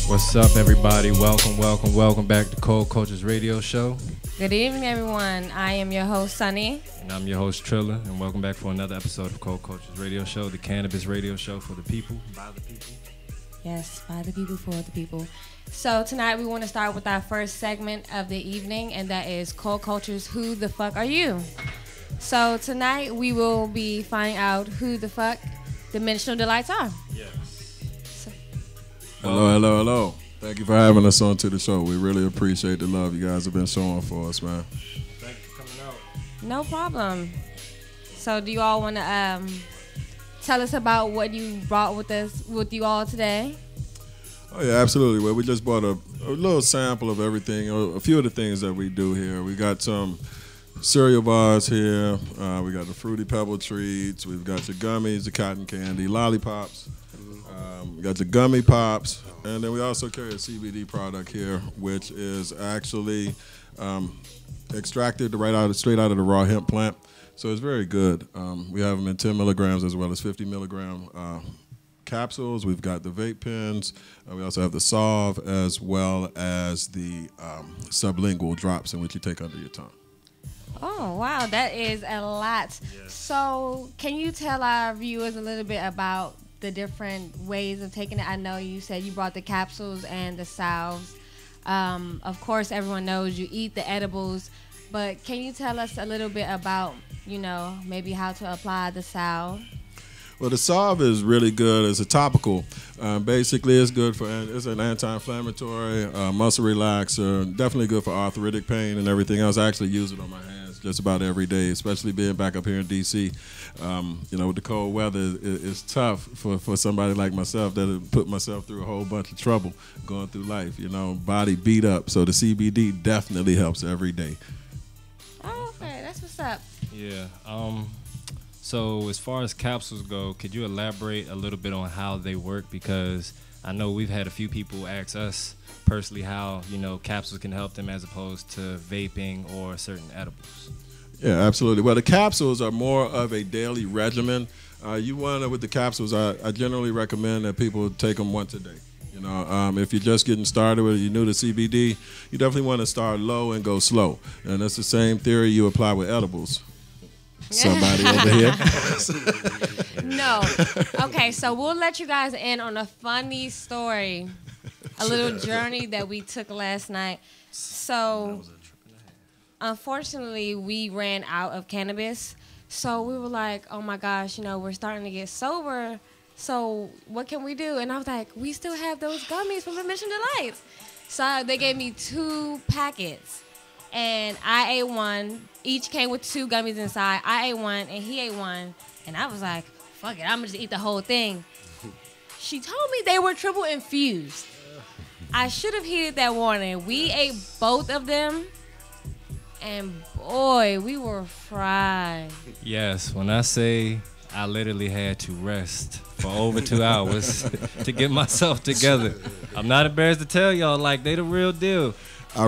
What's up, everybody? Welcome back to Cold Cultures Radio Show. Good evening, everyone. I am your host, Sunny. And I'm your host, Trilla, and welcome back for another episode of Cold Cultures Radio Show, the cannabis radio show for the people, by the people. Yes, by the people, for the people. So tonight we want to start with our first segment of the evening, and that is Cold Cultures, Who the Fuck Are You? So tonight we will be finding out who the fuck Dimensional Delights are. Yes. Hello. Thank you for having us on to the show. We really appreciate the love you guys have been showing for us, man. Thank you for coming out. No problem. So do you all want to tell us about what you brought with you all today? Oh, yeah, absolutely. Well, we just brought a little sample of everything, a few of the things that we do here. We got some cereal bars here. We got the Fruity Pebble treats. We've got your gummies, the cotton candy, lollipops. We got your gummy pops. And then we also carry a CBD product here, which is actually extracted straight out of the raw hemp plant. So it's very good. We have them in 10 milligrams as well as 50 milligram capsules. We've got the vape pens. We also have the solve as well as the sublingual drops in which you take under your tongue. Oh, wow. That is a lot. Yes. So can you tell our viewers a little bit about the different ways of taking it? I know you said you brought the capsules and the salves. Of course, everyone knows you eat the edibles, but can you tell us a little bit about, maybe how to apply the salve? Well, the salve is really good as a topical. Basically, it's good it's an anti-inflammatory, muscle relaxer, definitely good for arthritic pain and everything else. I actually use it on my hands just about every day, especially being back up here in D.C. With the cold weather, it's tough for somebody like myself that put myself through a whole bunch of trouble going through life, body beat up. So the CBD definitely helps every day. Oh, okay. That's what's up. Yeah. So as far as capsules go, could you elaborate a little bit on how they work? Because I know we've had a few people ask us personally how, capsules can help them as opposed to vaping or certain edibles. Yeah, absolutely. Well, the capsules are more of a daily regimen. With the capsules, I generally recommend that people take them once a day. If you're just getting started with it, you're new to CBD, you definitely want to start low and go slow. And that's the same theory you apply with edibles. Somebody over here. No. Okay, so we'll let you guys in on a funny story, a little journey that we took last night. So, unfortunately, we ran out of cannabis. So we were like, oh my gosh, we're starting to get sober. So what can we do? And I was like, we still have those gummies from Mission Delights. So they gave me 2 packets. And I ate one. Each came with 2 gummies inside. I ate one, and he ate one. And I was like, fuck it, I'm going to just eat the whole thing. She told me they were triple infused. I should have heeded that warning. We ate both of them, and boy, we were fried. Yes, when I say I literally had to rest for over 2 hours to get myself together. I'm not embarrassed to tell y'all, they the real deal. I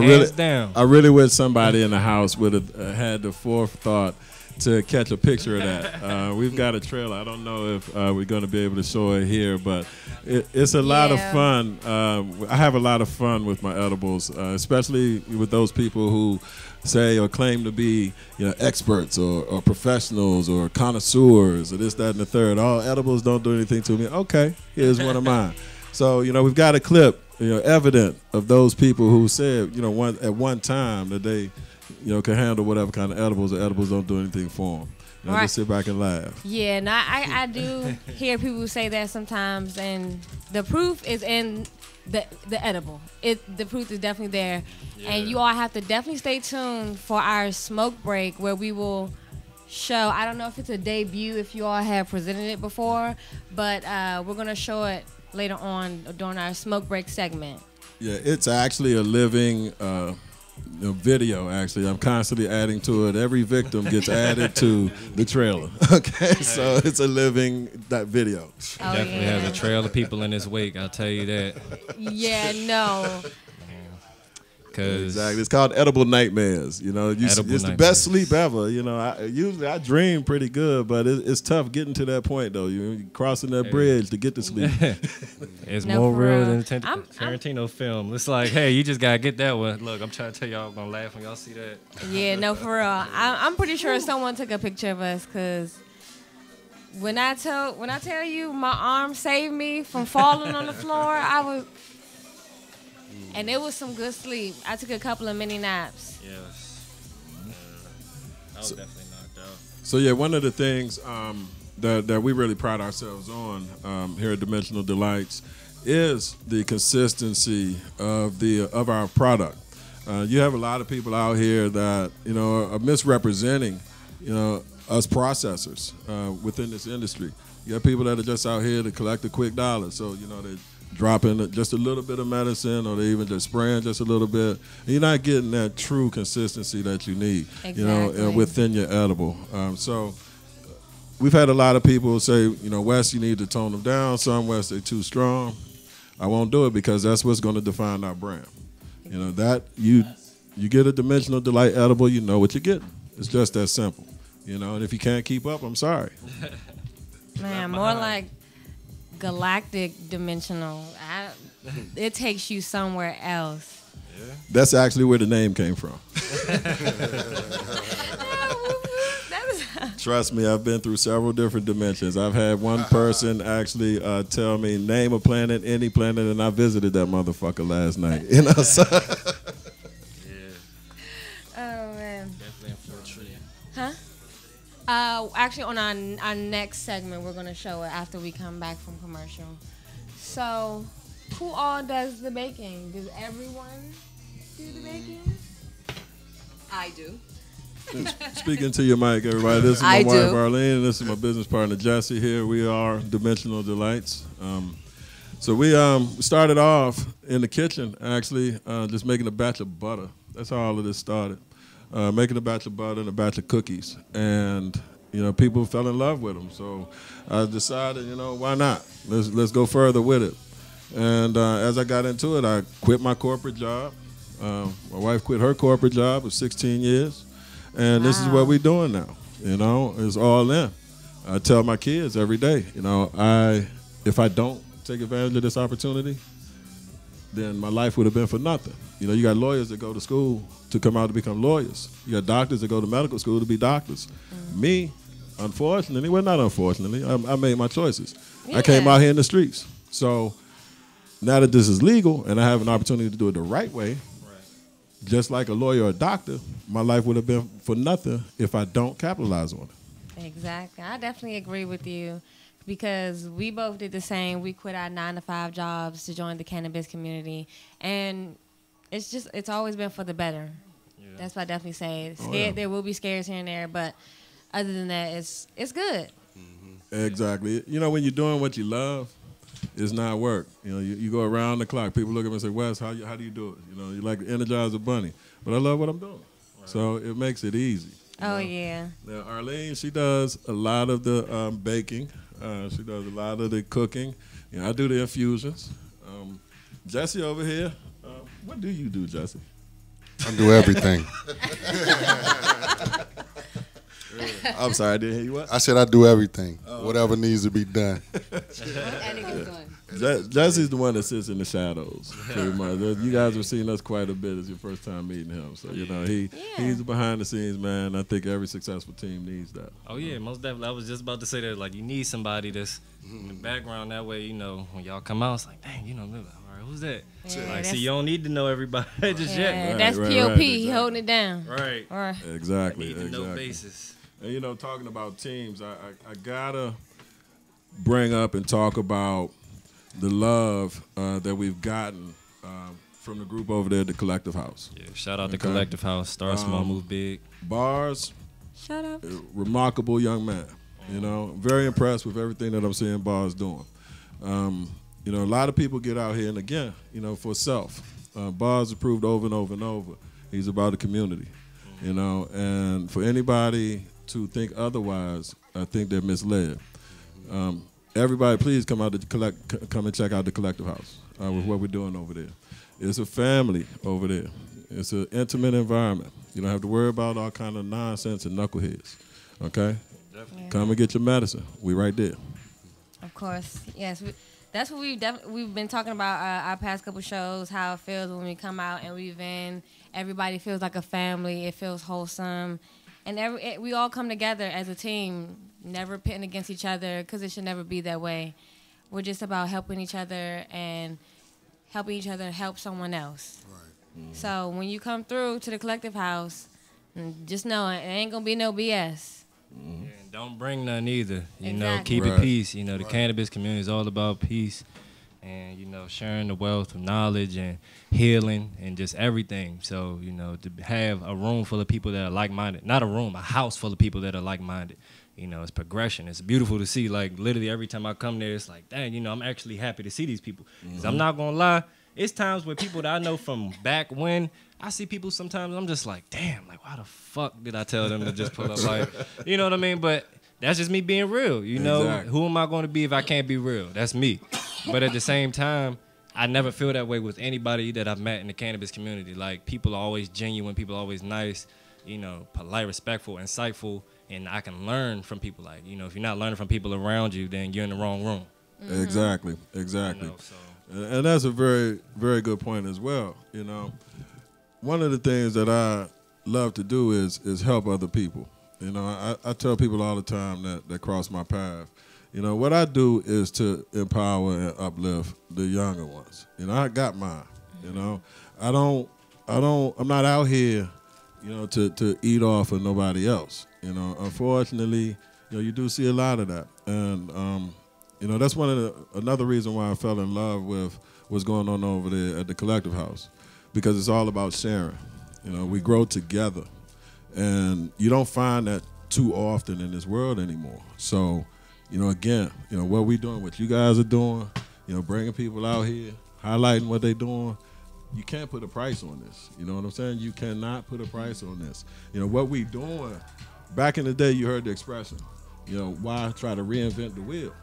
really wish somebody in the house would have had the forethought to catch a picture of that. We've got a trailer. I don't know if we're going to be able to show it here, but it's a lot of fun. I have a lot of fun with my edibles, especially with those people who say or claim to be experts or professionals or connoisseurs or this, that, and the third. All edibles don't do anything to me. Okay, here's one of mine. So, we've got a clip, evident of those people who said, at one time that they, can handle whatever kind of edibles. The edibles don't do anything for them. Right. Just sit back and laugh. Yeah, no, I do hear people say that sometimes, and the proof is in the edible. The proof is definitely there. Yeah. And you all have to definitely stay tuned for our smoke break where we will show, I don't know if it's a debut, if you all have presented it before, but we're going to show it later on during our smoke break segment. Yeah, it's actually a living video, actually. I'm constantly adding to it. Every victim gets added to the trailer. Okay, so it's a living video. Oh, definitely has a trail of people in his wake, I'll tell you that. Yeah, no. Cause exactly. It's called edible nightmares. You know, it's the best sleep ever. You know, usually I dream pretty good, but it's tough getting to that point though. You're crossing that bridge to get to sleep. It's more real than Tarantino film. It's like, hey, you just gotta get that one. Look, I'm trying to tell y'all, I'm gonna laugh when y'all see that. Yeah, no, for real. I'm pretty sure someone took a picture of us, cause when I tell you my arm saved me from falling on the floor, and it was some good sleep. I took a couple of mini naps. Yes. I was definitely knocked out. So yeah, one of the things that we really pride ourselves on here at Dimensional Delights is the consistency of our product. You have a lot of people out here that are misrepresenting us processors within this industry. You have people that are just out here to collect a quick dollar. So they drop in just a little bit of medicine, or they even just spraying just a little bit. And you're not getting that true consistency that you need, within your edible. So we've had a lot of people say, Wes, you need to tone them down. Some Wes, they're too strong. I won't do it because that's what's going to define our brand. That you get a Dimensional Delight edible, you know what you're getting. It's just that simple. And if you can't keep up, I'm sorry. Man, more like galactic dimensional. It takes you somewhere else. Yeah. That's actually where the name came from. Trust me, I've been through several different dimensions. I've had one person actually tell me, name a planet, any planet, and I visited that motherfucker last night. So. Yeah. Oh, man. Definitely infiltrated. Huh? Actually, on our next segment, we're going to show it after we come back from commercial. So, who all does the baking? Does everyone do the baking? I do. Speaking to your mic, everybody. This is my wife, Arlene, and this is my business partner, Jesse. Here we are, Dimensional Delights. So we started off in the kitchen, actually, just making a batch of butter. That's how all of this started. Making a batch of butter and a batch of cookies. And, people fell in love with them. So I decided, why not? Let's go further with it. And as I got into it, I quit my corporate job. My wife quit her corporate job of 16 years. And this is what we're doing now. It's all in. I tell my kids every day, if I don't take advantage of this opportunity, then my life would have been for nothing. You got lawyers that go to school to come out to become lawyers. You got doctors that go to medical school to be doctors. Mm-hmm. Me, unfortunately, well, not unfortunately, I made my choices. Yeah. I came out here in the streets. So now that this is legal and I have an opportunity to do it the right way, just like a lawyer or a doctor, my life would have been for nothing if I don't capitalize on it. Exactly. I definitely agree with you because we both did the same. We quit our 9-to-5 jobs to join the cannabis community. And it's always been for the better. Yeah. That's what I definitely say. There will be scares here and there, but other than that, it's good. Mm-hmm. Exactly. When you're doing what you love, it's not work. You go around the clock. People look at me and say, Wes, how do you do it? You like to energize a bunny. But I love what I'm doing. Right. So it makes it easy. Yeah. Now, Arlene, she does a lot of the baking. She does a lot of the cooking. I do the infusions. Jesse over here, what do you do, Jesse? I do everything. I'm sorry, I didn't hear you. What? I said I do everything. Whatever needs to be done. Jesse's the one that sits in the shadows, pretty much. You guys have seen us quite a bit. It's your first time meeting him. So, he's behind the scenes, man. I think every successful team needs that. Oh, yeah, most definitely. I was just about to say that, you need somebody that's in the background. That way, when y'all come out, it's like, dang, all right, who's that? Yeah, see, you don't need to know everybody just yet. Right, that's POP. Exactly. He holding it down. Right. Exactly. Need to know basis. And, talking about teams, I got to bring up and talk about the love that we've gotten from the group over there at the Collective House. Yeah, shout out to Collective House. Start small, move big. Bars. Shout out. Remarkable young man. Very impressed with everything that I'm seeing Bars doing. A lot of people get out here, and again, for self. Bars have proved over and over and over. He's about the community. And for anybody to think otherwise, I think they're misled. Everybody, please come and check out the Collective House with what we're doing over there. It's a family over there. It's an intimate environment. You don't have to worry about all kind of nonsense and knuckleheads. Okay? Yeah. Come and get your medicine. We right there. Of course, yes. That's what we've been talking about our past couple shows. How it feels when we come out and we've been. Everybody feels like a family. It feels wholesome, and we all come together as a team, never pitting against each other because it should never be that way. We're just about helping each other and helping each other help someone else. Right. Mm. So when you come through to the Collective House, just know it ain't gonna be no BS. Mm-hmm. Yeah, and don't bring none either. You know, Exactly. keep Right. it peace. You know, the cannabis community is all about peace and, you know, sharing the wealth of knowledge and healing and just everything. So, you know, to have a room full of people that are like-minded, not a room, a house full of people that are like-minded. You know, it's progression. It's beautiful to see. Like, literally every time I come there, it's like, dang, you know, I'm actually happy to see these people. Because I'm not going to lie, it's times where people that I know from back when, I see people sometimes, I'm just like, damn, like, why the fuck did I tell them to just pull up? Like, you know what I mean? But that's just me being real. You know, Exactly. Who am I going to be if I can't be real? That's me. But at the same time, I never feel that way with anybody that I've met in the cannabis community. Like, people are always genuine. People are always nice, you know, polite, respectful, insightful. And I can learn from people. Like, you know, if you're not learning from people around you, then you're in the wrong room. Mm-hmm. Exactly. You know, so. And that's a very, very good point as well. You know, one of the things that I love to do is help other people. You know, I tell people all the time that cross my path. You know, what I do is to empower and uplift the younger ones. You know, I got mine. You know, I'm not out here, you know, to eat off of nobody else. You know, unfortunately, you know, you do see a lot of that. And, you know, that's another reason why I fell in love with what's going on over there at the Collective House, because it's all about sharing. You know, we grow together, and you don't find that too often in this world anymore. So, you know, again, you know, what we doing, what you guys are doing, you know, bringing people out here, highlighting what they're doing, you can't put a price on this. You know what I'm saying? You cannot put a price on this. You know, what we doing, back in the day, you heard the expression, you know, why try to reinvent the wheel?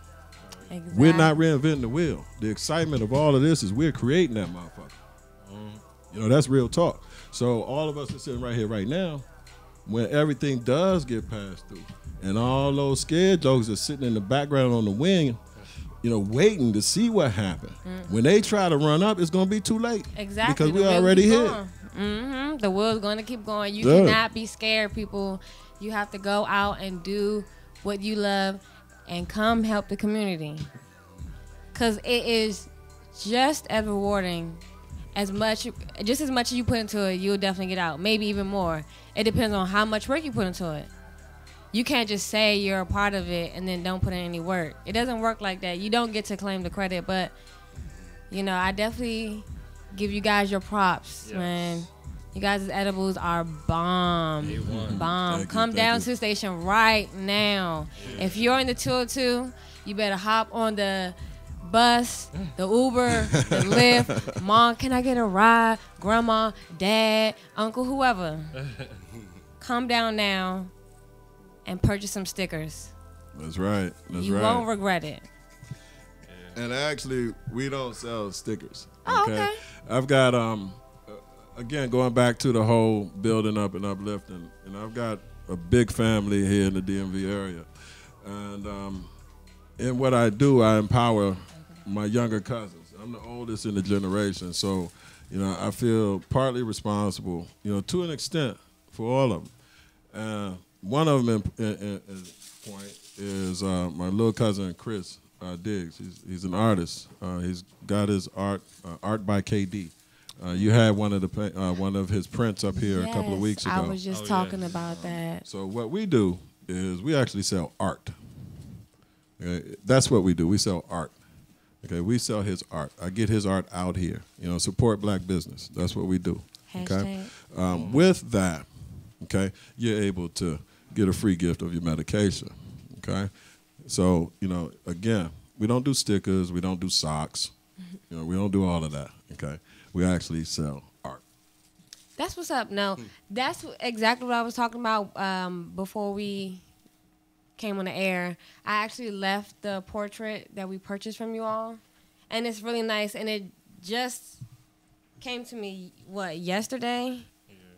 Exactly. We're not reinventing the wheel. The excitement of all of this is we're creating that motherfucker. You know, that's real talk. So all of us are sitting right here right now, when everything does get passed through, and all those scared jokes are sitting in the background on the wing, you know, waiting to see what happened. When they try to run up, it's going to be too late. Exactly. Because we're already here. Mm-hmm. The wheel's going to keep going. You Yeah. cannot be scared, people. You have to go out and do what you love and come help the community. Because it is just as rewarding just as much as you put into it, you'll definitely get out. Maybe even more. It depends on how much work you put into it. You can't just say you're a part of it and then don't put in any work. It doesn't work like that. You don't get to claim the credit, but, you know, I definitely give you guys your props, man. You guys' edibles are bomb. Bomb. Come down to the station right now. If you're in the 202, you better hop on the bus, the Uber, the Lyft. Mom, can I get a ride? Grandma, dad, uncle, whoever. Come down now and purchase some stickers. That's right. That's you right. won't regret it. And actually, we don't sell stickers. Oh, okay. I've got again, going back to the whole building up and uplifting, and I've got a big family here in the DMV area, and in what I do, I empower my younger cousins. I'm the oldest in the generation, so you know I feel partly responsible, you know, to an extent, for all of them. One of them, in point, is my little cousin Chris Diggs. He's an artist. He's got his art by KD. You had one of his prints up here a couple of weeks ago. I was just talking about that. So what we do is we actually sell art. Okay? That's what we do. We sell art. Okay, we sell his art. I get his art out here. You know, support black business. That's what we do. Okay. With that, okay, you're able to get a free gift of your medication. Okay. So you know, again, we don't do stickers. We don't do socks. You know, we don't do all of that. Okay. We actually sell art. That's what's up. No, that's exactly what I was talking about before we came on the air. I actually left the portrait that we purchased from you all, and it's really nice, and it just came to me yesterday.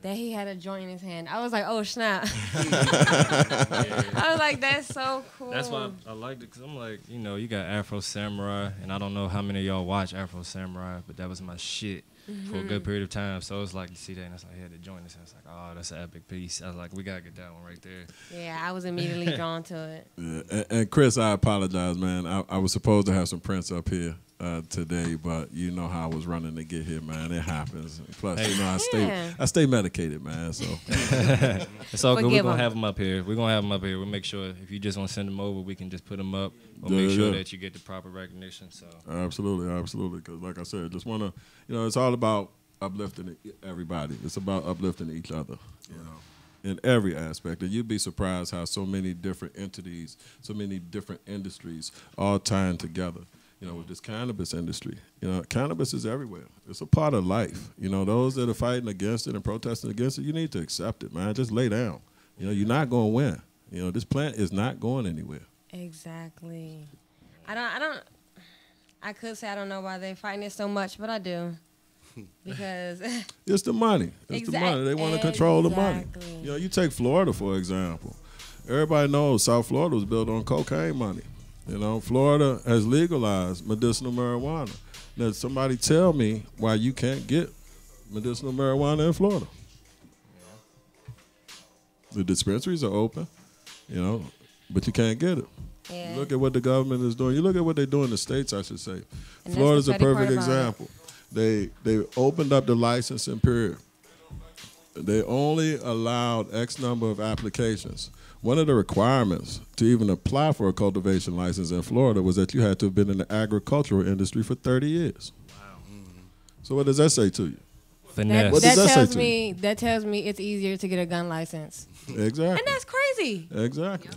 That he had a joint in his hand. I was like, oh snap. I was like, that's so cool. That's why I liked it, because I'm like, you know, you got Afro Samurai, and I don't know how many of y'all watch Afro Samurai, but that was my shit for a good period of time. So it's like, you see that, and it's like, yeah, the joint is, it's like, oh, that's an epic piece. I was like, we got to get that one right there. Yeah, I was immediately drawn to it. Yeah, and Chris, I apologize, man. I was supposed to have some prints up here today, but you know how I was running to get here, man. It happens. Plus, you know, I stay medicated, man. So it's all good. Forgive We're gonna him. have them up here. We'll make sure if you just want to send them over, we can just put them up. We'll make sure that you get the proper recognition. So absolutely. Because like I said, just want to, you know, it's all about uplifting everybody. It's about uplifting each other. You know, in every aspect. And you'd be surprised how so many different entities, so many different industries all tying together. You know, with this cannabis industry. You know, cannabis is everywhere. It's a part of life. You know, those that are fighting against it and protesting against it, you need to accept it, man. Just lay down. You know, you're not going to win. You know, this plant is not going anywhere. Exactly. I could say I don't know why they're fighting it so much, but I do. Because it's the money. It's the money. They want to control the money. Exactly. You know, you take Florida, for example. Everybody knows South Florida was built on cocaine money. You know, Florida has legalized medicinal marijuana. Now, somebody tell me why you can't get medicinal marijuana in Florida. The dispensaries are open, you know, but you can't get it. Yeah. You look at what the government is doing. You look at what they do in the states, I should say. And Florida's a that's the petty perfect part about example. They opened up the licensing period. They only allowed X number of applications. One of the requirements to even apply for a cultivation license in Florida was that you had to have been in the agricultural industry for 30 years. Wow. So what does that say to you? finesse. What does that say That tells me it's easier to get a gun license. Exactly. And that's crazy. Exactly.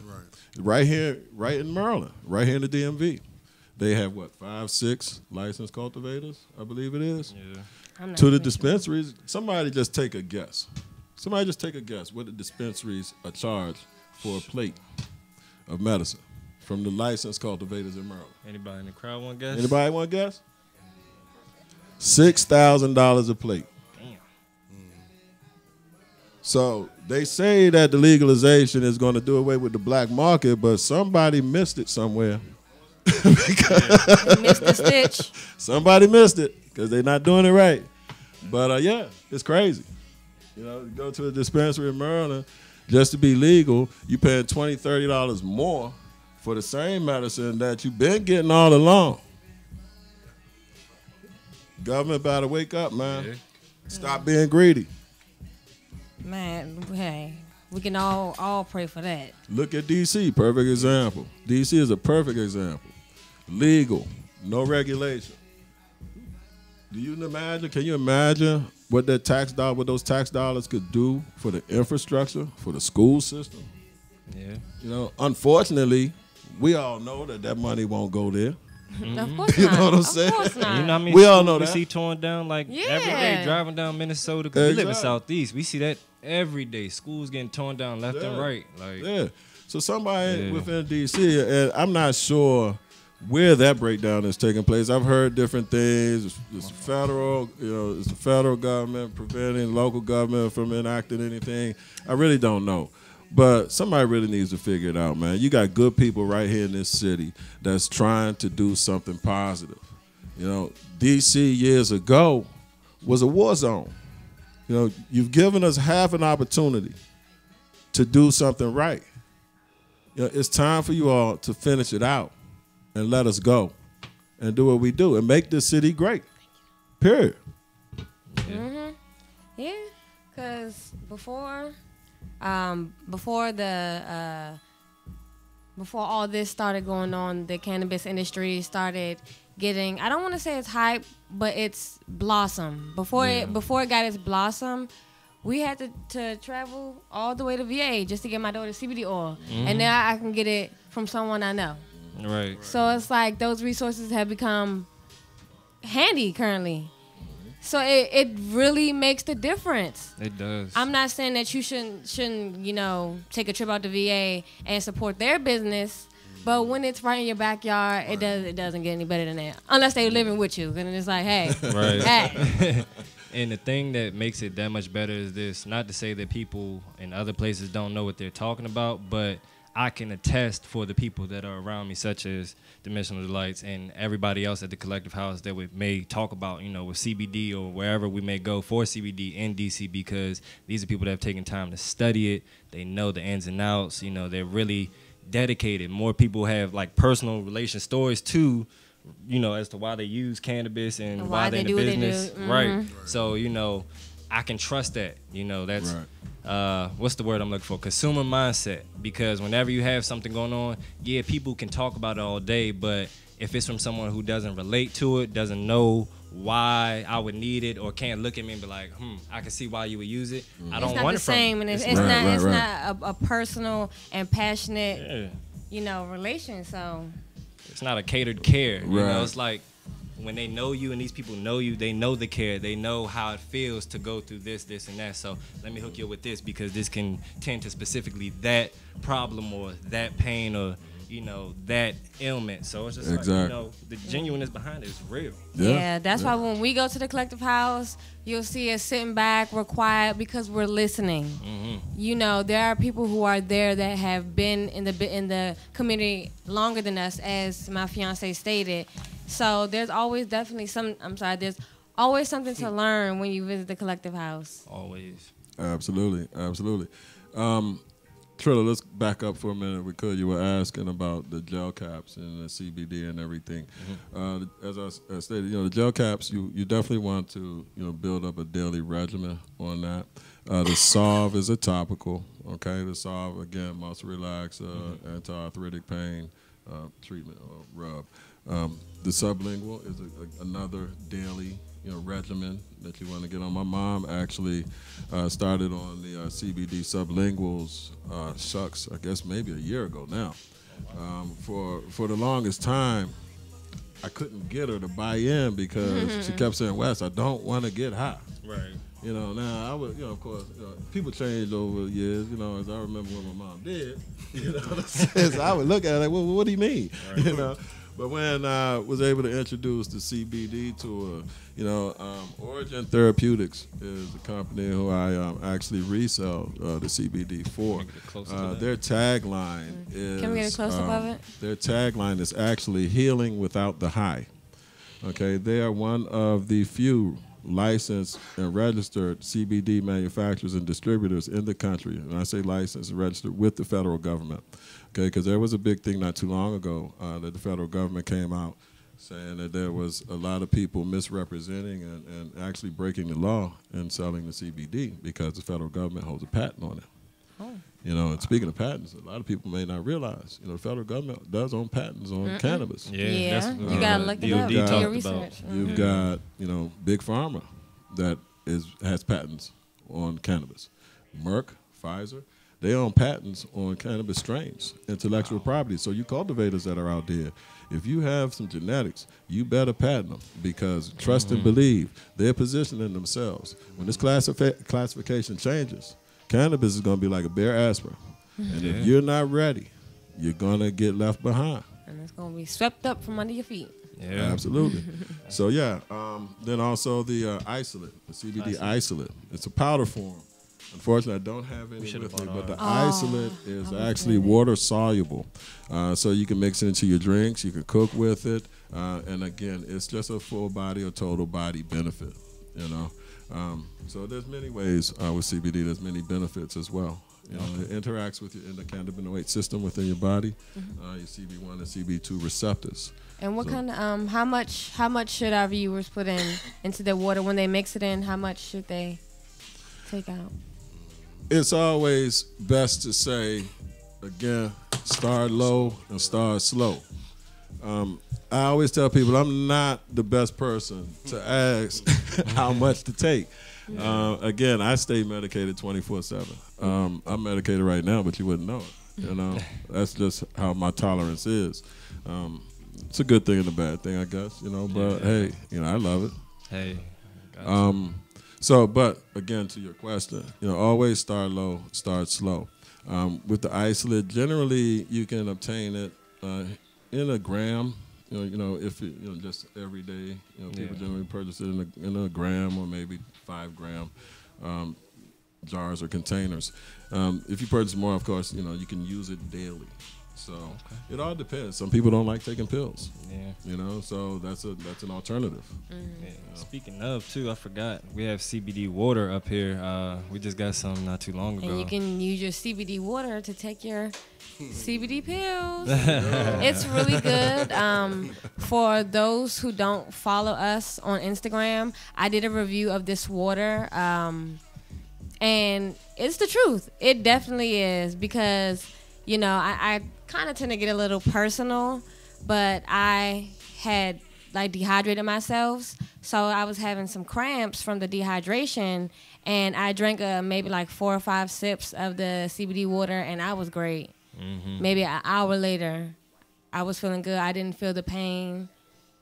Right here, right in Maryland, right here in the DMV. They have, 5, 6 licensed cultivators, I believe it is. Yeah. I'm not To the even- dispensaries, somebody just take a guess. Somebody just take a guess what the dispensaries are charged for a plate of medicine from the licensed cultivators in Maryland. Anybody in the crowd want to guess? Anybody want to guess? $6,000 a plate. Damn. So they say that the legalization is going to do away with the black market, but somebody missed it somewhere. They missed the stitch. Somebody missed it because they're not doing it right. But yeah, it's crazy. You know, you go to a dispensary in Maryland, just to be legal, you paying $20, $30 more for the same medicine that you've been getting all along. Government better wake up, man. Yeah. Stop being greedy. Man, hey, we can all pray for that. Look at D.C., perfect example. D.C. is a perfect example. Legal, no regulation. Can you imagine what those tax dollars could do for the infrastructure, for the school system? Yeah. You know, unfortunately, we all know that money won't go there. Of course You not. know what I'm Of saying? course not. You know what I mean? We all know We that. see torn down like every day Yeah. driving down Minnesota because we live in Exactly. Southeast. We see that every day. Schools getting torn down left and Yeah. right. Like Yeah. So somebody Yeah. within D.C., and I'm not sure where that breakdown is taking place. I've heard different things. It's federal, it's the federal government preventing local government from enacting anything. I really don't know. But somebody really needs to figure it out, man. You got good people right here in this city that's trying to do something positive. You know, D.C. years ago was a war zone. You know, you've given us half an opportunity to do something right. You know, it's time for you all to finish it out and let us go and do what we do and make this city great. Period. Yeah, because before all this started going on, the cannabis industry started getting, I don't want to say it's hype, but it's blossom. Before it got its blossom, we had to travel all the way to VA just to get my daughter CBD oil. And now I can get it from someone I know. right. So it's like those resources have become handy currently. So it really makes the difference. It does. I'm not saying that you shouldn't take a trip out to VA and support their business, but when it's right in your backyard, it doesn't get any better than that. Unless they're living with you, and it's like, hey, Right. hey, And the thing that makes it that much better is this, not to say that people in other places don't know what they're talking about, but I can attest for the people that are around me, such as Dimensional Delights and everybody else at the Collective House that we may talk about, with CBD or wherever we may go for CBD in DC, because these are people that have taken time to study it. They know the ins and outs. They're really dedicated. More people have like personal relation stories too, as to why they use cannabis and why they're in the business. Right. So, I can trust that. That's what's the word I'm looking for? Consumer mindset. Because whenever you have something going on, yeah, people can talk about it all day, but if it's from someone who doesn't relate to it, doesn't know why I would need it, or can't look at me and be like, I can see why you would use it. I don't want it from you. It's not a personal and passionate, relation. So it's not a catered care. It's like when they know you and these people know you, they know the care. They know how it feels to go through this, and that. So let me hook you up with this because this can tend to specifically that problem or that pain or that ailment. So it's just like, the genuineness behind it is real. Yeah, that's why when we go to the Collective House, you'll see us sitting back, we're quiet because we're listening. There are people who are there that have been in the community longer than us, as my fiance stated. So there's always there's always something to learn when you visit the Collective House. Always. Absolutely. Trilla, let's back up for a minute. You were asking about the gel caps and the CBD and everything. As I stated, the gel caps, you definitely want to build up a daily regimen on that. The Solve is a topical. Okay, the Solve again, muscle relax, anti-arthritic pain treatment or rub. The sublingual is another daily regimen that you want to get on. My mom actually started on the CBD sublinguals, I guess maybe a year ago now. For the longest time, I couldn't get her to buy in because she kept saying, Wes, I don't want to get high. Right. Now I would, of course, people changed over the years, as I remember when my mom did, so I would look at it like, well, what do you mean? Right. But when I was able to introduce the CBD to her, Origin Therapeutics is the company who I actually resell the CBD for. Their tagline is... Can we get a close-up of it? Their tagline is actually healing without the high. Okay, they are one of the few licensed and registered CBD manufacturers and distributors in the country. And I say licensed and registered with the federal government. Okay, because there was a big thing not too long ago that the federal government came out saying that there was a lot of people misrepresenting and actually breaking the law and selling the CBD because the federal government holds a patent on it. Oh. And speaking of patents, a lot of people may not realize, the federal government does own patents on cannabis. Yeah. That's, you got to look it up. Do your research. You've got, Big Pharma that has patents on cannabis. Merck, Pfizer, they own patents on cannabis strains, intellectual property. So you cultivators that are out there, if you have some genetics, you better patent them because trust and believe, they're positioning themselves. When this classification changes, cannabis is going to be like a bare aspirin. And if you're not ready, you're going to get left behind. And it's going to be swept up from under your feet. Yeah, absolutely. So, then also the isolate, the CBD isolate. It's a powder form. Unfortunately, I don't have any with me, but the isolate is actually water soluble. So you can mix it into your drinks, you can cook with it, and again, it's just a full body or total body benefit, So there's many ways with CBD, there's many benefits as well. It interacts with your endocannabinoid system within your body, your CB1 and CB2 receptors. And what kind of how much should our viewers put into their water when they mix it in? How much should they take out? It's always best to say, again, start low and start slow. I always tell people I'm not the best person to ask how much to take. Again, I stay medicated 24/7. I'm medicated right now, but you wouldn't know it. That's just how my tolerance is. It's a good thing and a bad thing, I guess. But hey, I love it. Hey. But again, to your question, always start low, start slow. With the isolate, generally you can obtain it in a gram if just every day, people Yeah. generally purchase it in a gram or maybe 5 gram jars or containers. If you purchase more, of course, you can use it daily. So it all depends. Some people don't like taking pills. Yeah. So that's an alternative. Yeah. Speaking of, too, I forgot. We have CBD water up here. We just got some not too long ago. And you can use your CBD water to take your CBD pills. It's really good. For those who don't follow us on Instagram, I did a review of this water. And it's the truth. It definitely is because, I kind of tend to get a little personal, but I had dehydrated myself. So I was having some cramps from the dehydration, and I drank maybe 4 or 5 sips of the CBD water, and I was great. Mm-hmm. Maybe an hour later, I was feeling good. I didn't feel the pain,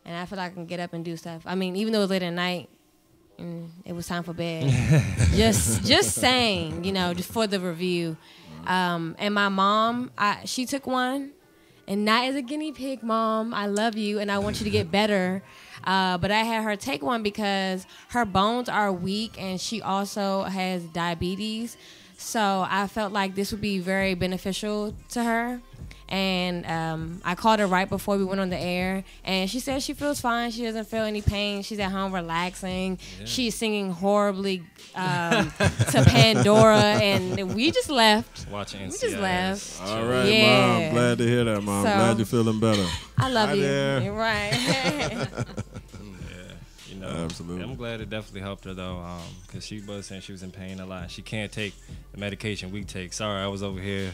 and I feel like I can get up and do stuff. I mean, even though it was late at night, and it was time for bed. just saying, just for the review. And my mom, she took one, and not as a guinea pig, Mom. I love you, and I want you to get better. But I had her take one because her bones are weak, and she also has diabetes. So I felt like this would be very beneficial to her. And I called her right before we went on the air, and she said she feels fine. She doesn't feel any pain. She's at home relaxing. Yeah. She's singing horribly to Pandora, and we just left. Watching NCIS. We just left. All right, Mom. Glad to hear that, Mom. So, glad you're feeling better. I love you. There. You're right. Absolutely. I'm glad it definitely helped her though, because she was saying she was in pain a lot. She can't take the medication we take. Sorry, I was over here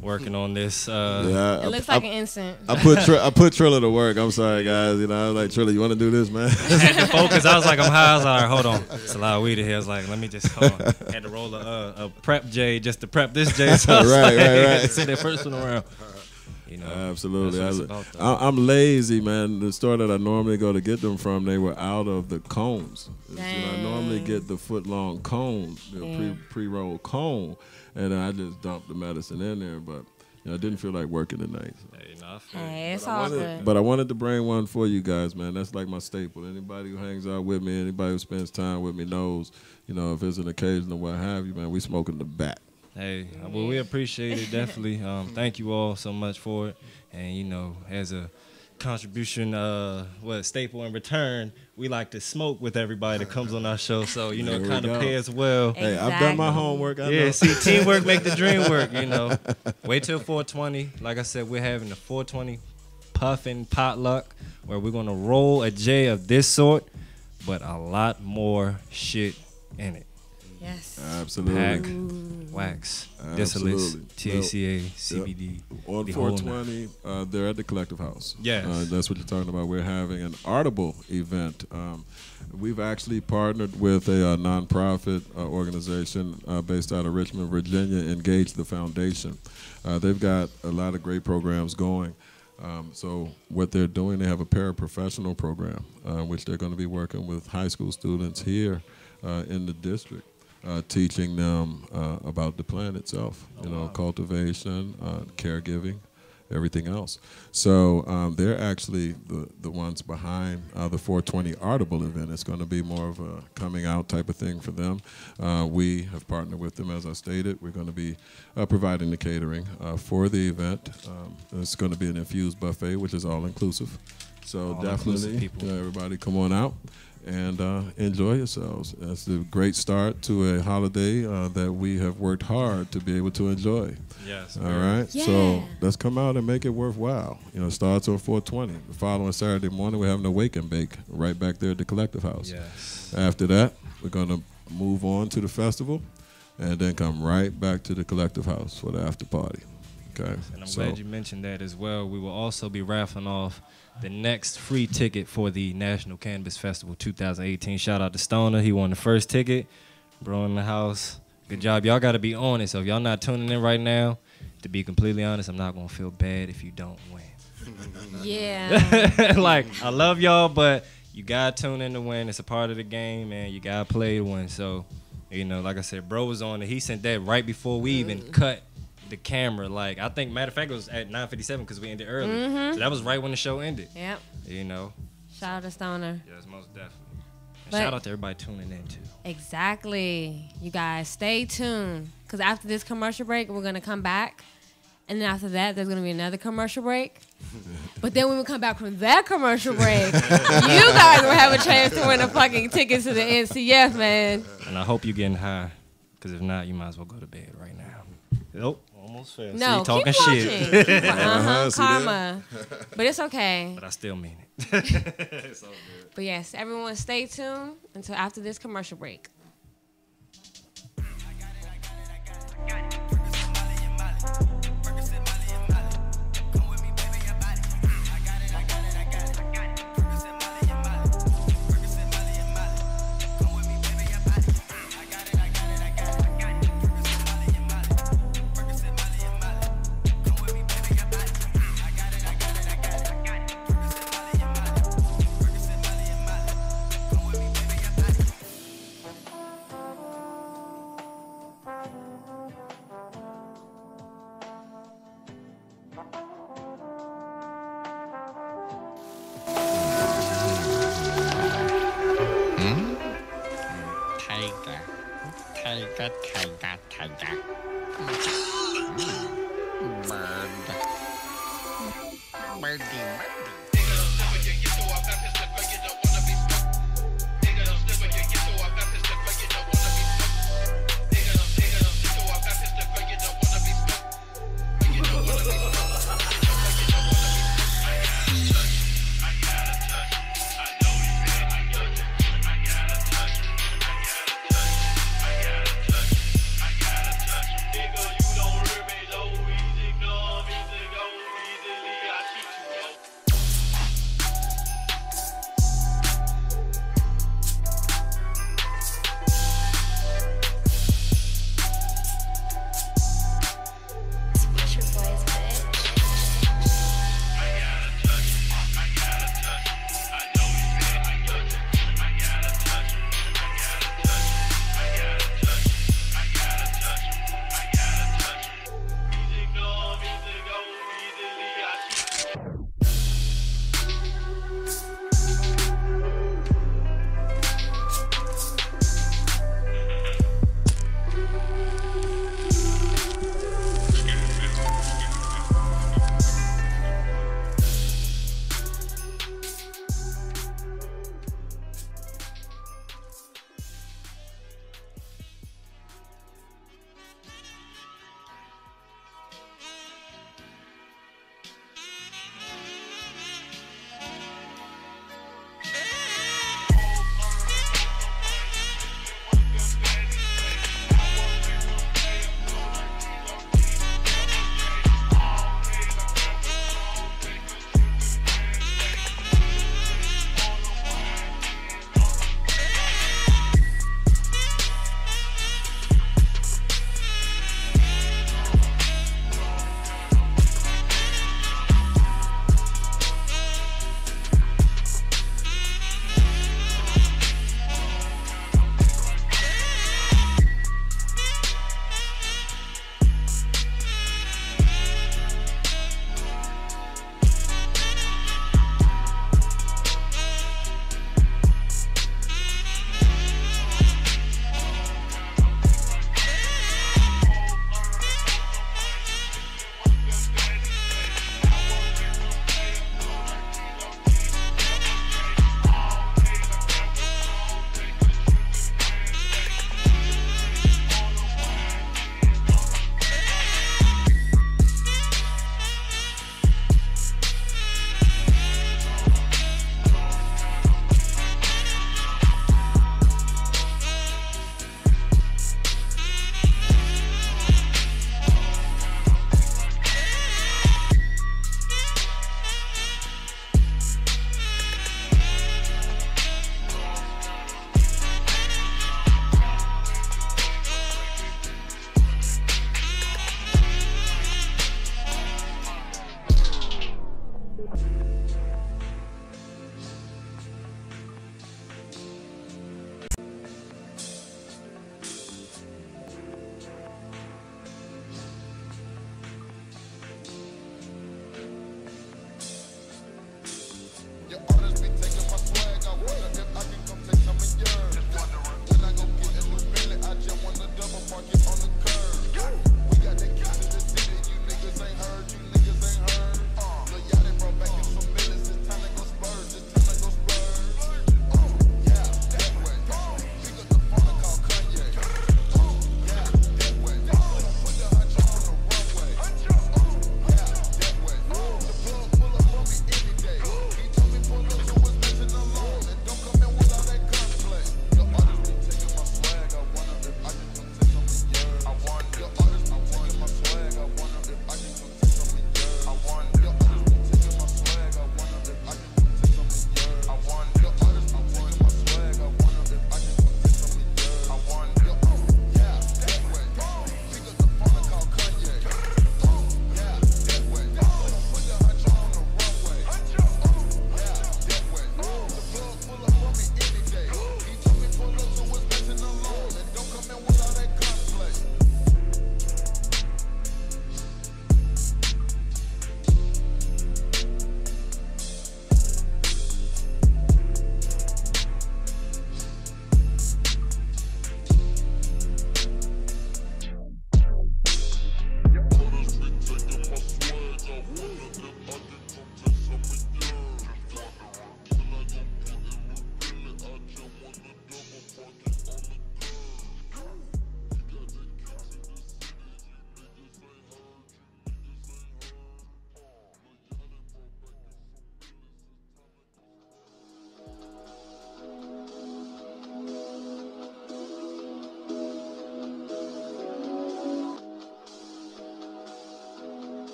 working on this. It looks like an instant. I put Trilla to work. I'm sorry, guys. I was like, Trilla, you want to do this, man? I had to focus. I was like, I'm high. I was like, hold on. It's a lot of weed in here. I was like, let me just hold on. Had to roll a prep J just to prep this J. So right. Sit there first one around. Absolutely. I'm lazy, man. The store that I normally go to get them from, they were out of the cones. I normally get the foot-long cone, the pre-rolled cone, and I just dumped the medicine in there, but I didn't feel like working tonight. Hey, it's all good. But I wanted to bring one for you guys, man. That's like my staple. Anybody who hangs out with me, anybody who spends time with me knows, if it's an occasion or what have you, man, we smoking the bat. Hey, well, we appreciate it, definitely. Thank you all so much for it. And, as a contribution, staple in return, we like to smoke with everybody that comes on our show. So, it kind of pays well. Exactly. Hey, I've done my homework. I know. See, teamwork make the dream work, Wait till 420. Like I said, we're having the 420 puffin potluck where we're going to roll a J of this sort, but a lot more shit in it. Yes. Absolutely. Pack, wax, distillate, THCA, CBD. On 420, they're at the Collective House. Yes. That's what you're talking about. We're having an Artable event. We've actually partnered with a nonprofit organization based out of Richmond, Virginia, Engage the Foundation. They've got a lot of great programs going. So what they're doing, they have a paraprofessional program, which they're going to be working with high school students here in the district. Teaching them about the plant itself, cultivation, caregiving, everything else. So they're actually the ones behind the 420 Artable event. It's going to be more of a coming out type of thing for them. We have partnered with them, as I stated. We're going to be providing the catering for the event. It's going to be an infused buffet, which is all inclusive. So definitely, everybody come on out and enjoy yourselves. It's a great start to a holiday that we have worked hard to be able to enjoy. Yes. All right? Yeah. So let's come out and make it worthwhile. It starts on 420. The following Saturday morning, we're having a wake and bake right back there at the Collective House. Yes. After that, we're going to move on to the festival and then come right back to the Collective House for the after party. Okay. And I'm glad you mentioned that as well. We will also be raffling off the next free ticket for the National Cannabis Festival 2018. Shout out to Stoner. He won the first ticket. Bro in the house. Good job. Y'all got to be on it. So if y'all not tuning in right now, to be completely honest, I'm not going to feel bad if you don't win. Yeah. Like, I love y'all, but you got to tune in to win. It's a part of the game, man. You got to play to win. So, like I said, bro was on it. He sent that right before we even cut the camera. Like, I think, matter of fact, it was at 9:57 because we ended early. So that was right when the show ended. Yep. You know. Shout out to Stoner. Yes, most definitely. And But- shout out to everybody tuning in too. Exactly. You guys stay tuned. Because after this commercial break, we're going to come back. And then after that, there's going to be another commercial break. But then when we come back from that commercial break, you guys will have a chance to win a fucking ticket to the NCF, man. And I hope you're getting high. Because if not, you might as well go to bed right now. Nope. Almost fell. No, See, talking keep shit. watching. See that? Karma. But it's okay. But I still mean it. It's all good. But yes, everyone stay tuned until after this commercial break.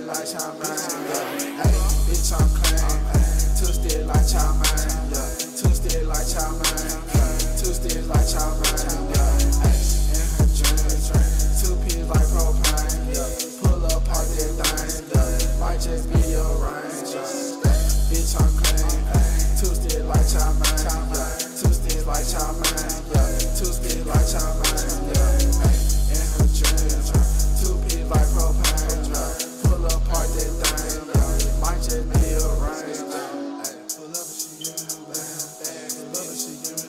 like Chow Man, yeah. Ay, bitch, I'm clean. Twisted like Chow Man, yeah. Twisted like Chow Man, yeah. Twisted like Chow Man, yeah. Ay, in her drink. 2 P's like propane, yeah. Pull up, park that thing, yeah. Might just be your range, yeah. Bitch, I'm clean. Twisted like Chow Man, yeah. Twisted like Chow Man, yeah. Twisted like Chow Man, yeah. Ay, in her drink. 2 P's like propane, yeah. Pull up, park that thing, yeah. Might just be your range, yeah. Ay, pull up and she give me them bags. Pull up and she give me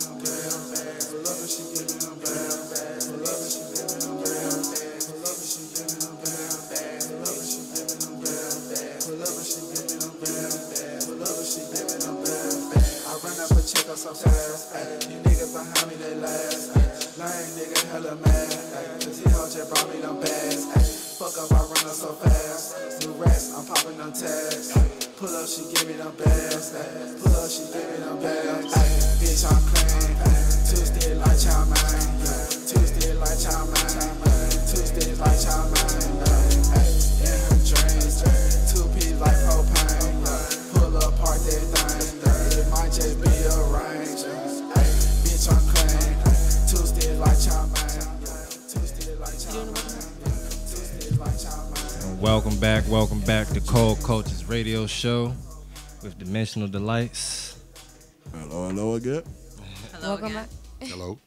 them bags. Pull up and she give me them bags. Pull up and she give me them bags. Pull up and she give me them bags. Pull up and she give me them bags. Pull up and she give me them bags. Pull up and she give me them bags. I run up a check up so fast. You niggas behind me, they last. Lame nigga hella mad. Cause he hoe just brought me them bags. Fuck up, I run up so fast. New racks, I'm popping them tags. Pull up, she give me them bags. Pull up, she give me them bags. Bitch, I'm clean. Twisted like Chow Man. Twisted like Chow Man. Twisted like Chow Man. In her dreams. 2 P's like propane. Pull up, park that thing. It might just be a range. Bitch, I'm clean. Twisted like Chow Man. Twisted like Chow Man. Twisted like Chow Man. Welcome back to Cold Cultures Radio Show with Dimensional Delights. Hello again. Welcome back. Hello.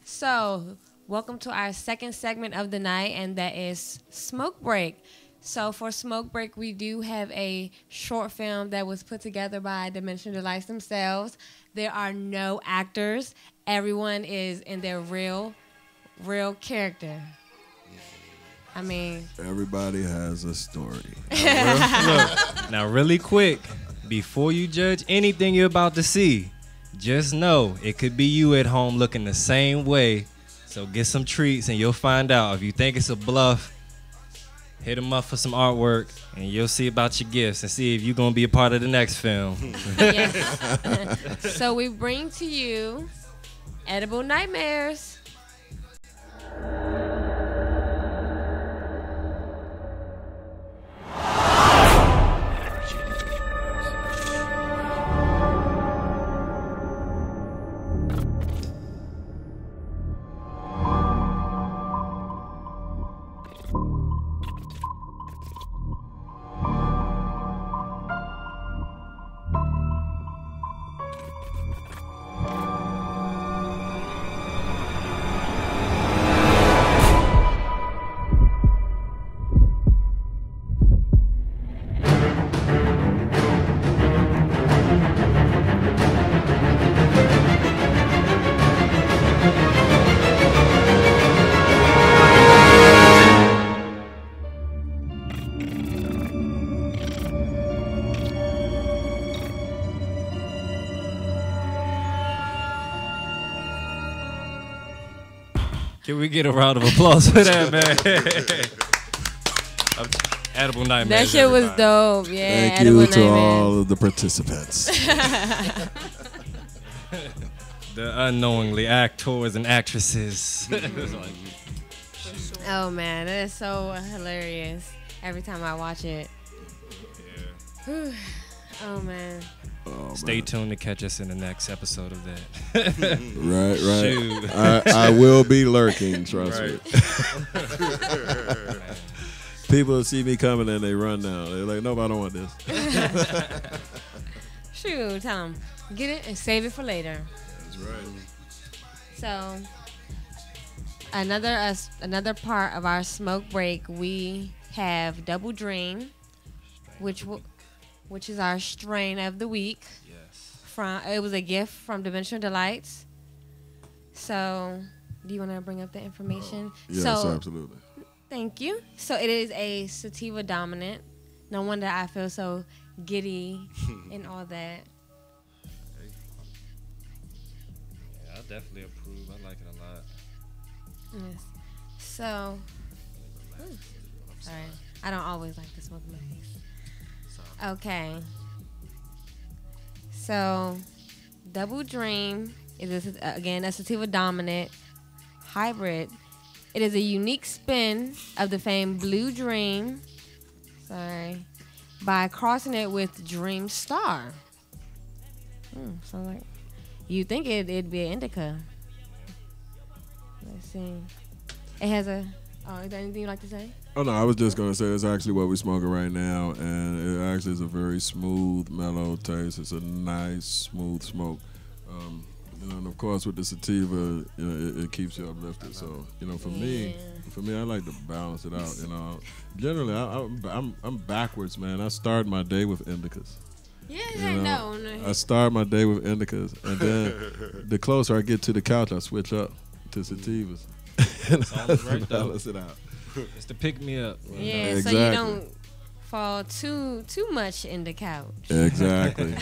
So, welcome to our second segment of the night, and that is Smoke Break. So, for Smoke Break, we do have a short film that was put together by Dimensional Delights themselves. There are no actors. Everyone is in their real character. I mean, Everybody has a story. Look, now really quick, before you judge anything you're about to see, just know it could be you at home looking the same way. So get some treats and you'll find out. If you think it's a bluff, hit them up for some artwork and you'll see about your gifts and see if you're going to be a part of the next film. yes. So we bring to you Edible Nightmares. Can we get a round of applause for that, man? Edible Nightmares. That shit was everybody. dope. Yeah, Thank Edible you to Nightmares. all of the participants. The unknowingly actors and actresses. Oh man, that is so hilarious. Every time I watch it. Yeah. Oh man. Oh, Stay man. tuned to catch us in the next episode of that. Right. Shoot. I will be lurking, trust me. Right. People see me coming and they run now. They're like, nope, I don't want this. Shoot, tell them. Get it and save it for later. That's right. So, another part of our smoke break, we have Double Dream, which is our strain of the week. Yes. It was a gift from Dimensional Delights. So, do you want to bring up the information? Yes, so, absolutely. Thank you. So it is a sativa dominant. No wonder I feel so giddy and all that. Yeah, I definitely approve. I like it a lot. Yes. So, sorry. I don't always like to smoke in my face. Okay. So, Double Dream is again a sativa dominant hybrid It is a unique spin of the famed Blue Dream. Sorry. By crossing it with Dream Star. So like, you think it'd be an indica. Let's see. It has a. Oh, is there anything you'd like to say? Oh no, I was just gonna say it's actually what we're smoking right now, and it actually is a very smooth, mellow taste. It's a nice, smooth smoke. And of course, with the sativa, it keeps you uplifted. So, for me, I like to balance it out. Generally, I'm backwards, man. I start my day with indicas. Yeah, no. I start my day with indicas, and then the closer I get to the couch, I switch up to sativas. It's almost right though. Balance it out. It's to pick me up. Yeah, Exactly. so you don't fall too much in the couch. Exactly.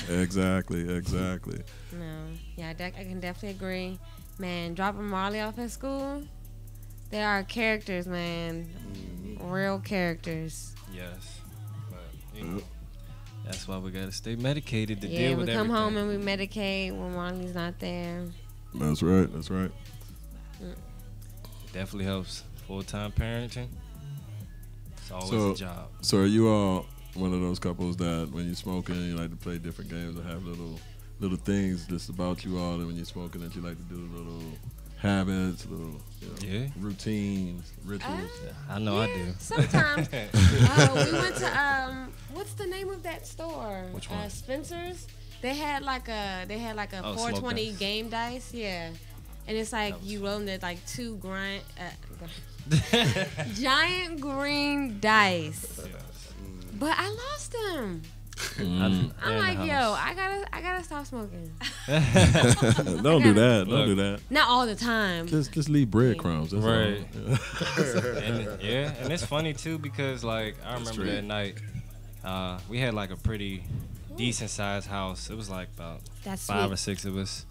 No, yeah, I can definitely agree. Man, dropping Marley off at school, there are characters, man. Real characters. Yes. But, that's why we got to stay medicated to Yeah, deal we with come everything. home and we medicate when Marley's not there. That's right. Definitely helps. Full-time parenting. It's always So- a job. So are you all one of those couples that when you're smoking, you like to play different games or have little things just about you all, and when you're smoking that you like to do little habits, little routines, rituals? I know I do. Sometimes. We went to what's the name of that store? Which one? Spencer's. They had like a Oh, 420 smoke dice. game dice, yeah. And it's like you roll them at like two giant green dice. But I lost them. I'm like, yo, I gotta stop smoking. Don't do that. Don't do that. Not all the time. Just leave breadcrumbs. That's Right. all. and it's funny too because like I remember that night, we had like a pretty decent sized house. It was like about That's 5 sweet. or 6 of us,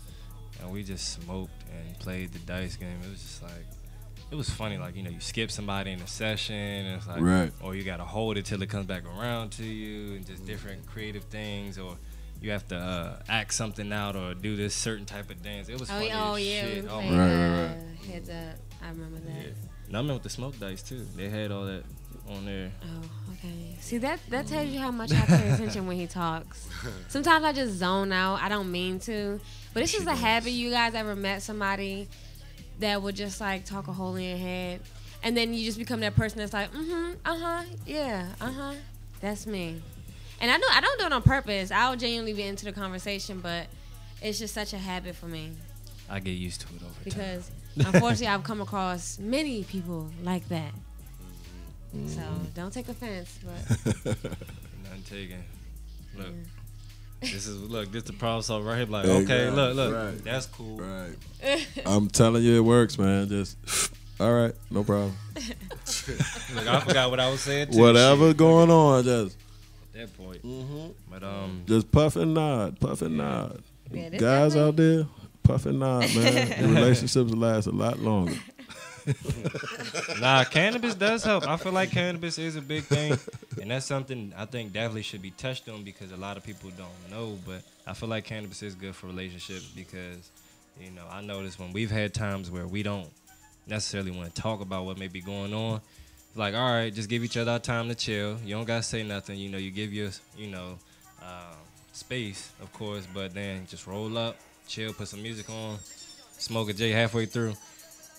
and we just smoked and played the dice game. It was just like, it was funny. Like, you skip somebody in a session, and it's like, Right. or you gotta hold it till it comes back around to you, and just different creative things, or you have to act something out or do this certain type of dance. It was funny as We shit. Oh played, my Right. Heads up. I remember that. Yeah. And I remember with the smoke dice too. They had all that on there. Oh, okay. See, that tells you how much I pay attention when he talks. Sometimes I just zone out. I don't mean to. But it's just a habit. You guys ever met somebody that would just like talk a hole in your head? And then you just become that person that's like, yeah, that's me. And I don't do it on purpose. I'll genuinely be into the conversation, but it's just such a habit for me. I get used to it over time. Because unfortunately I've come across many people like that. So don't take offense, but Nothing taken. Look, this is the problem solver right here. Like, okay, look, Right. that's cool. Right. I'm telling you, it works, man. Just all right, no problem. Look, I forgot what I was saying. Too. Whatever Shit. going on, just At that point. But just puff and nod, puff and nod. Yeah, this Guys definitely- out there, puff and nod, man. Your relationships will last a lot longer. Nah, cannabis does help. I feel like cannabis is a big thing, and that's something I think definitely should be touched on because a lot of people don't know. But I feel like cannabis is good for relationships because, I notice when we've had times where we don't necessarily want to talk about what may be going on. It's like, all right, just give each other our time to chill. You don't gotta say nothing. You give your, space, of course, but then just roll up, chill, put some music on, smoke a J halfway through.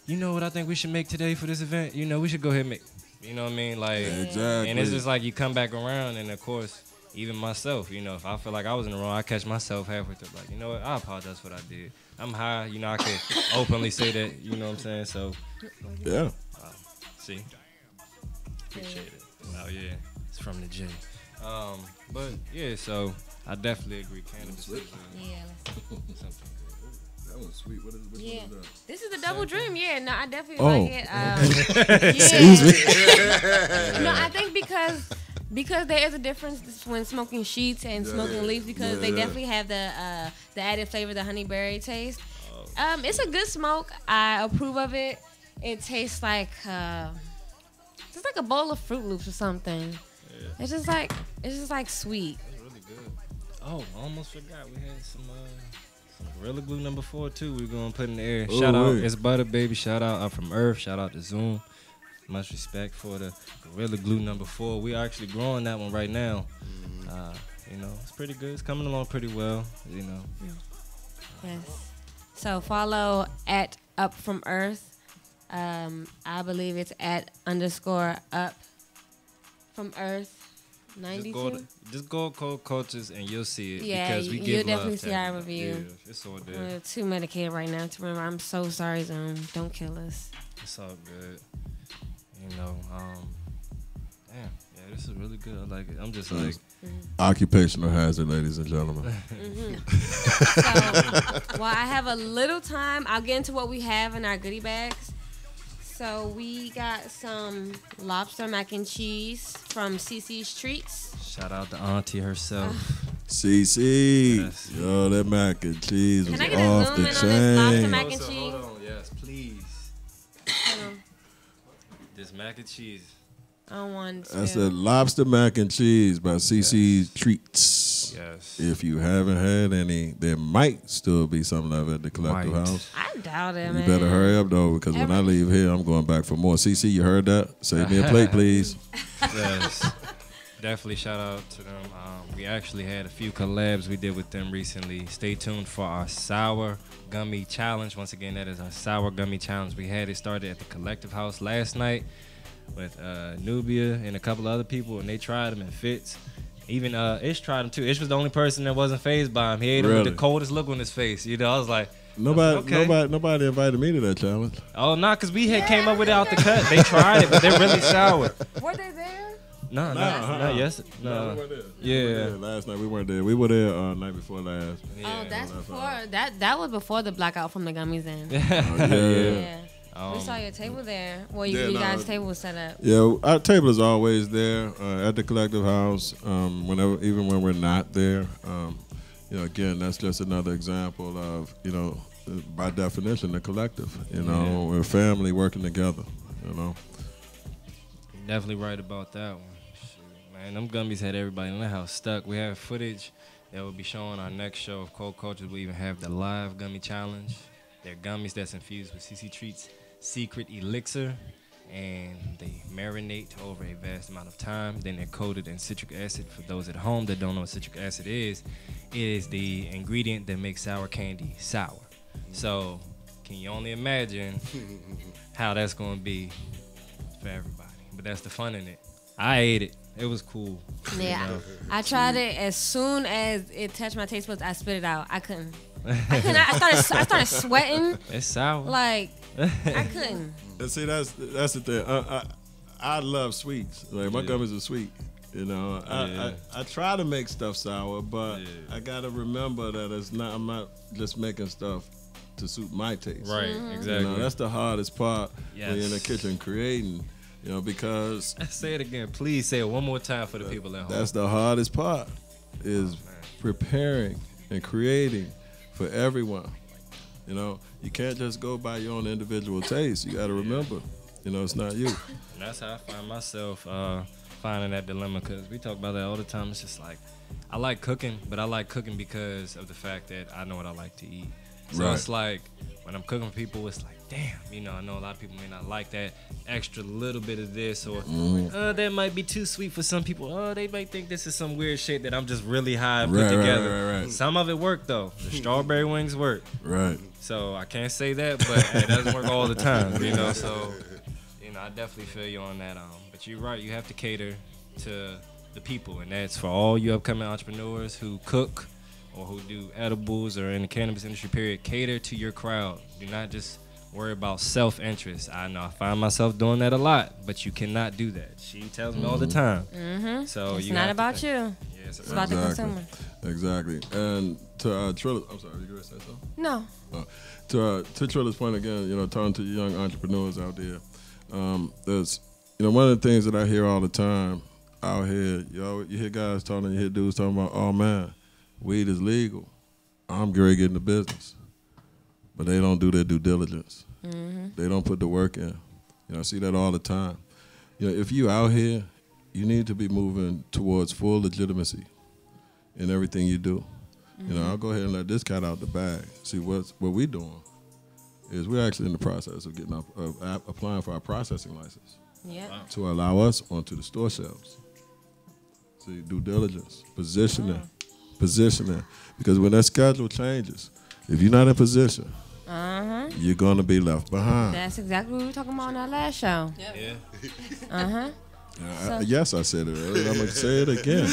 You know what I think we should make today for this event? We should go ahead and make, you know what I mean? Like, Exactly. and it's just like you come back around, and of course, even myself, if I feel like I was in the wrong, I catch myself halfway through, like, you know what, I apologize for what I did. I'm high, I could openly say that, you know what I'm saying? So, Yeah. see? Appreciate it. Oh, yeah, it's from the J. But, yeah, so I definitely agree. Cannabis is Yeah. something. That was sweet. What is Yeah. that? This is the double dream. Yeah, no, I definitely Oh. like it. Excuse me. No, I think because there is a difference when smoking sheets and smoking leaves because they definitely have the added flavor, the honeyberry taste. It's a good smoke. I approve of it. It tastes like it's like a bowl of Fruit Loops or something. Yeah. It's just like sweet. It's really good. Oh, I almost forgot we had some Gorilla Glue number 4 too. We're gonna put in the air. Oh, Shout out, wait. it's Butter Baby. Shout out, I'm from Earth. Shout out to Zoom. Much respect for the Gorilla Glue number 4. We are actually growing that one right now. You know, it's pretty good. It's coming along pretty well. You know. Yes. So follow at Up From Earth. I believe it's at _up from Earth. 92. Just go Cold Cultures and you'll see it. Yeah, because we you'll give definitely love see to our everybody. review. Yeah, it's all there. We're too medicated right now to remember. I'm so sorry, Zoom. Don't kill us. It's all good. You know, damn, yeah, this is really good. I like it. I'm just like, Occupational hazard, ladies and gentlemen. So, while I have a little time, I'll get into what we have in our goodie bags. So we got some lobster mac and cheese from CC's Treats. shout out to Auntie herself. CC. Yes. Yo, that mac and cheese was Can I get a off zoom the in on this lobster chain. mac and cheese? Hold on, yes, please. Hold on. This mac and cheese. I don't want to. That's the lobster mac and cheese by CC's Treats. Yes. If you haven't had any, there might still be some left at the collective Might. house. I doubt it, You man. better hurry up though, because when I leave here, I'm going back for more. CC, you heard that? Save me a plate, please. Yes. Definitely shout out to them. We actually had a few collabs we did with them recently. Stay tuned for our sour gummy challenge. Once again, that is our sour gummy challenge. We had it started at the collective house last night with Nubia and a couple other people, and they tried them and Fitz. Even Ish tried them too. Ish was the only person that wasn't phased by him. He ate them with Really? the coldest look on his face. You know, I was like, Nobody Okay. invited me to that challenge. oh, nah, because we had came up with it out the cut. They tried it, but they're really sour. Were they there? No, not yes. No. we weren't there. Yeah. We weren't there. Last night we weren't there. We were there night before last. Oh, that's before that was before the blackout from the gummies. Then Yeah. we saw your table there. Well, Yeah, you no. guys' table was set up. Yeah, our table is always there at the collective house. Whenever, even when we're not there, you know, again, that's just another example of, you know, by definition, the collective. You know, we're family working together. You know, You're definitely right about that one. Shoot, man, them gummies had everybody in the house stuck. We have footage that will be showing our next show of Cold Cultures. We even have the live gummy challenge. They're gummies that's infused with CC Treats secret elixir, and they marinate over a vast amount of time. Then they're coated in citric acid. For those at home that don't know what citric acid is, it is the ingredient that makes sour candy sour. So can you only imagine how that's going to be for everybody? But that's the fun in it. I ate it. It was cool. Yeah, You know? I tried it. As soon as it touched my taste buds, I spit it out. I couldn't. I started sweating. It's sour. Like I couldn't. and see, that's the thing. I love sweets. Like my gummies are sweet. You know, I try to make stuff sour, but I gotta remember that it's not. I'm not just making stuff to suit my taste. Right, Mm-hmm. exactly. You know, that's the hardest part when you're in the Yes. kitchen creating. You know, because Say it again. Please say it one more time for the people at home. that's the hardest part is preparing and creating for everyone. You know, you can't just go by your own individual taste. You got to remember, you know, it's not you. And that's how I find myself finding that dilemma, because we talk about that all the time. It's just like, I like cooking, but I like cooking because of the fact that I know what I like to eat. So Right. it's like, when I'm cooking for people, it's like, damn, you know, I know a lot of people may not like that extra little bit of this, or that might be too sweet for some people. Oh, they might think this is some weird shit that I'm just really high and put Right, right, together. right. Some of it worked though. The strawberry wings work. Right. So I can't say that, but it doesn't work all the time, you know. So, you know, I definitely feel you on that. But you're right. You have to cater to the people, and that's for all you upcoming entrepreneurs who cook or who do edibles or in the cannabis industry. Period. Cater to your crowd. Do not just worry about self-interest. I know I find myself doing that a lot, but you cannot do that. She tells me all the time. Mm-hmm. So It's you not have to about think. you. Yes, It's about the consumer. Exactly. And to Trilla's, I'm sorry, you going to say something? No. To Trilla's point again, you know, talking to young entrepreneurs out there, there's, you know, one of the things that I hear all the time out here, you hear guys talking, you hear dudes talking about, oh man, weed is legal. I'm going to get in the business. But they don't do their due diligence. They don't put the work in. You know, I see that all the time. You know, if you out here, you need to be moving towards full legitimacy in everything you do. You know, I'll go ahead and let this cat out the bag. See, what we doing is we're actually in the process of getting applying for our processing license to allow us onto the store shelves. See, due diligence, positioning. Because when that schedule changes, if you're not in position, you're going to be left behind. That's exactly what we were talking about on our last show. Yeah. Yes, I said it earlier. I'm going to say it again.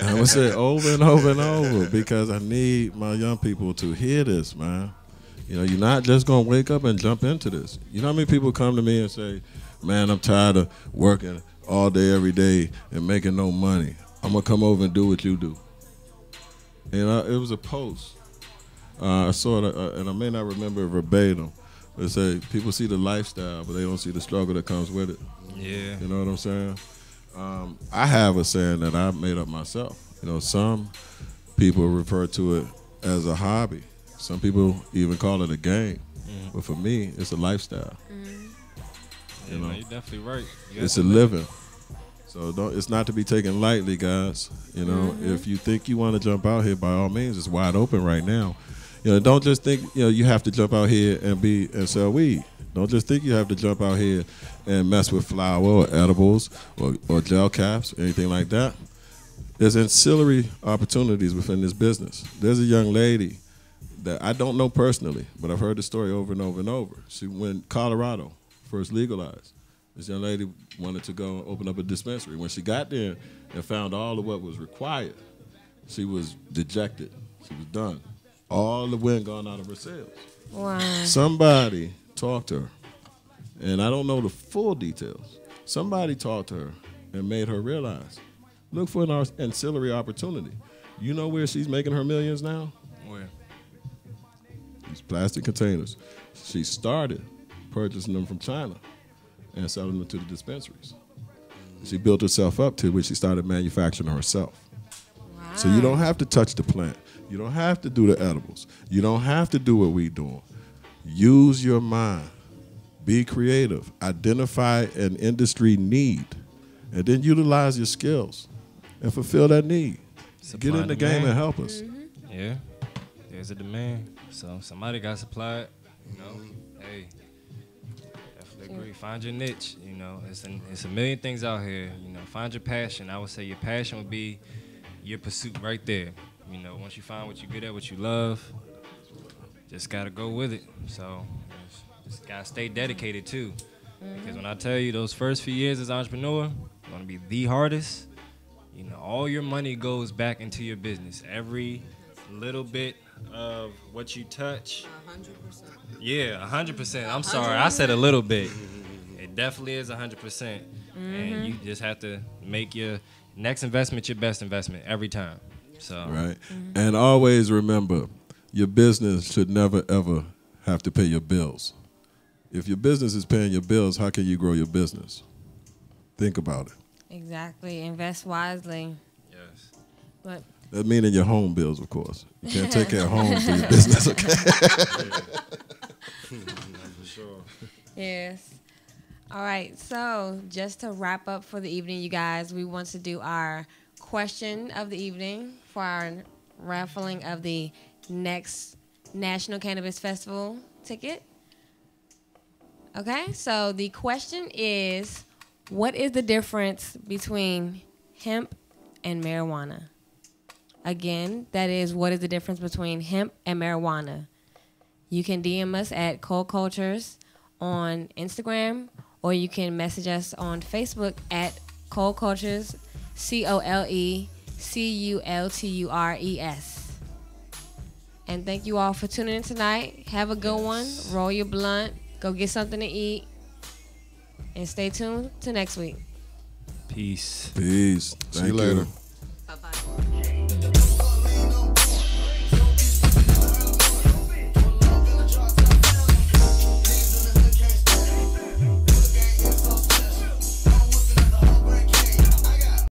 I'm going to say it over and over and over because I need my young people to hear this, man. You know, you're not just going to wake up and jump into this. You know how many people come to me and say, man, I'm tired of working all day, every day and making no money. I'm going to come over and do what you do. And it was a post. I saw it, and I may not remember it verbatim. But it said, people see the lifestyle, but they don't see the struggle that comes with it. Yeah. You know what I'm saying? I have a saying that I made up myself. You know, some people refer to it as a hobby. Some people even call it a game. But for me, it's a lifestyle. You know, you're definitely right. It's a living. So it's not to be taken lightly, guys. You know, if you think you want to jump out here, by all means, it's wide open right now. You know, don't just think you have to jump out here and sell weed. Don't just think you have to jump out here and mess with flour or edibles or gel caps or anything like that. There's ancillary opportunities within this business. There's a young lady that I don't know personally, but I've heard the story over and over and over. When Colorado first legalized, this young lady wanted to go and open up a dispensary. When she got there and found all of what was required, she was dejected. She was done. All the wind gone out of her sails. Wow. Somebody talked to her, and I don't know the full details. Somebody talked to her and made her realize, look for an ancillary opportunity. You know where she's making her millions now? Where? These plastic containers. She started purchasing them from China and selling them to the dispensaries. She built herself up to where she started manufacturing herself. Wow. So you don't have to touch the plant. You don't have to do the edibles. You don't have to do what we doing. Use your mind. Be creative. Identify an industry need. And then utilize your skills and fulfill that need. Get in the game and help us. Yeah. There's a demand. So somebody got supplied. You know, hey, definitely agree. Find your niche. You know, it's a million things out here. You know, find your passion. I would say your passion would be your pursuit right there. You know, once you find what you're good at, what you love, just gotta go with it. So just gotta stay dedicated too. Because when I tell you those first few years as an entrepreneur, gonna be the hardest. You know, all your money goes back into your business. Every little bit of what you touch. 100%. Yeah, 100%. I'm sorry, I said a little bit. It definitely is 100%. And you just have to make your next investment your best investment every time. So Right. And always remember, your business should never, ever have to pay your bills. If your business is paying your bills, how can you grow your business? Think about it. Exactly. Invest wisely. yes. But That meaning your home bills, of course. You can't take care of home for your business, okay? For sure. yes. All right. So just to wrap up for the evening, you guys, we want to do our question of the evening for our raffling of the next National Cannabis Festival ticket. Okay, so the question is, what is the difference between hemp and marijuana? Again, that is, what is the difference between hemp and marijuana? You can DM us at Cold Cultures on Instagram, or you can message us on Facebook at Cold Cultures, COLECULTURES. And thank you all for tuning in tonight. Have a good one. Roll your blunt. Go get something to eat. And stay tuned till next week. Peace. Peace. See you Thank later. Bye-bye.